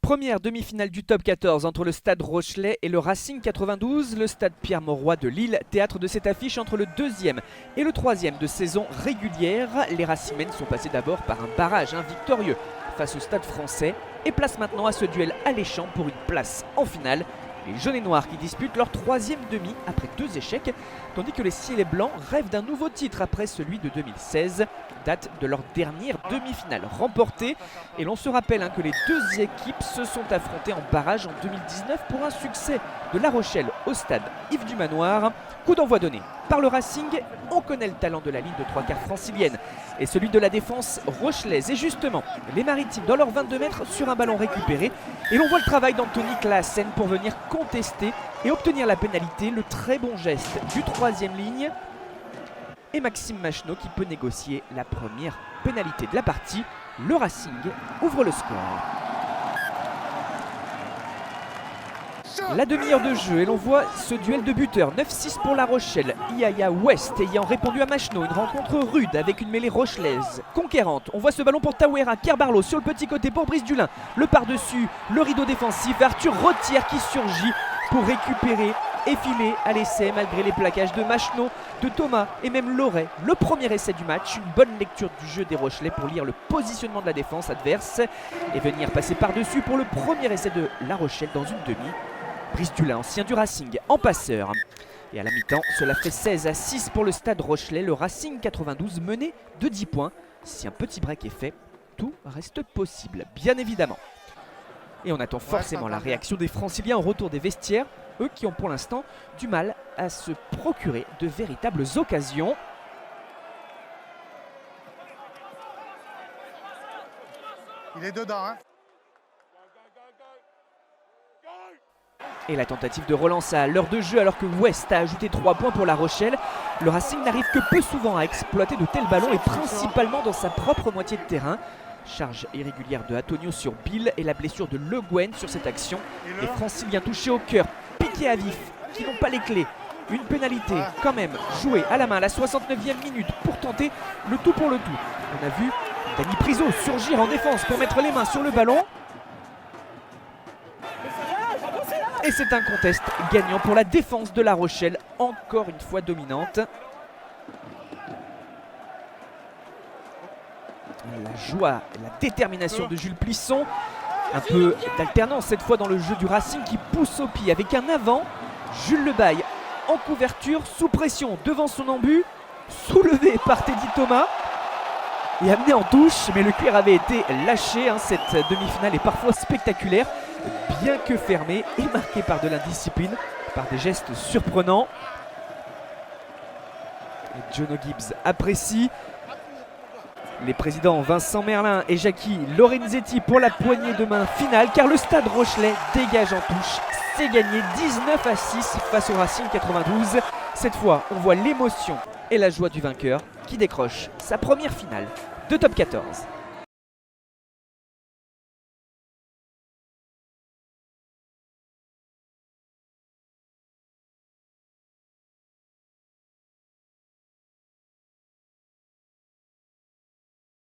Première demi-finale du top 14 entre le Stade Rochelais et le Racing 92, le Stade Pierre-Mauroy de Lille, théâtre de cette affiche entre le deuxième et le troisième de saison régulière. Les Racingmen sont passés d'abord par un barrage victorieux face au Stade français et placent maintenant à ce duel alléchant pour une place en finale. Les jaunes et noirs qui disputent leur troisième demi après 2 échecs, tandis que les ciels et blancs rêvent d'un nouveau titre après celui de 2016, date de leur dernière demi-finale remportée. Et l'on se rappelle que les 2 équipes se sont affrontées en barrage en 2019 pour un succès de La Rochelle au stade Yves du Manoir. Coup d'envoi donné par le Racing, on connaît le talent de la ligne de 3/4 francilienne et celui de la défense rochelaise. Et justement, les Maritimes dans leurs 22 mètres sur un ballon récupéré. Et l'on voit le travail d'Anthony Klaassen pour venir contester et obtenir la pénalité. Le très bon geste du 3e ligne. Et Maxime Machenaud qui peut négocier la première pénalité de la partie. Le Racing ouvre le score. La demi-heure de jeu et l'on voit ce duel de buteurs. 9-6 pour La Rochelle. Yaya West ayant répondu à Machenaud. Une rencontre rude avec une mêlée rochelaise conquérante. On voit ce ballon pour Tawera. Kerbarlo sur le petit côté pour Brice Dulin. Le par-dessus, le rideau défensif. Arthur Rottière qui surgit pour récupérer et filer à l'essai malgré les plaquages de Machenaud, de Thomas et même Loret. Le premier essai du match, une bonne lecture du jeu des Rochelais pour lire le positionnement de la défense adverse et venir passer par-dessus pour le premier essai de La Rochelle dans une demi. Brice Dulin, ancien du Racing, en passeur. Et à la mi-temps, cela fait 16-6 pour le Stade Rochelais. Le Racing 92 mené de 10 points. Si un petit break est fait, tout reste possible, bien évidemment. Et on attend forcément la réaction des Franciliens au retour des vestiaires, eux qui ont pour l'instant du mal à se procurer de véritables occasions. Il est dedans, hein. Et la tentative de relance à l'heure de jeu alors que West a ajouté 3 points pour La Rochelle. Le Racing n'arrive que peu souvent à exploiter de tels ballons et principalement dans sa propre moitié de terrain. Charge irrégulière de Antonio sur Bill et la blessure de Le Guen sur cette action. Les Franciliens touchés au cœur, piqués à vif, qui n'ont pas les clés. Une pénalité quand même jouée à la main à la 69e minute pour tenter le tout pour le tout. On a vu Dani Priso surgir en défense pour mettre les mains sur le ballon. Et c'est un contest gagnant pour la défense de La Rochelle, encore une fois dominante. La joie et la détermination de Jules Plisson. Un peu d'alternance cette fois dans le jeu du Racing qui pousse au pied avec un avant. Jules Lebaille en couverture, sous pression devant son embut. Soulevé par Teddy Thomas et amené en touche. Mais le cuir avait été lâché. Cette demi-finale est parfois spectaculaire, bien que fermée et marquée par de l'indiscipline, par des gestes surprenants. Et Jono Gibbs apprécie. Les présidents Vincent Merlin et Jackie Lorenzetti pour la poignée de main finale, car le Stade Rochelais dégage en touche. C'est gagné 19-6 face au Racing 92. Cette fois, on voit l'émotion et la joie du vainqueur qui décroche sa première finale de top 14.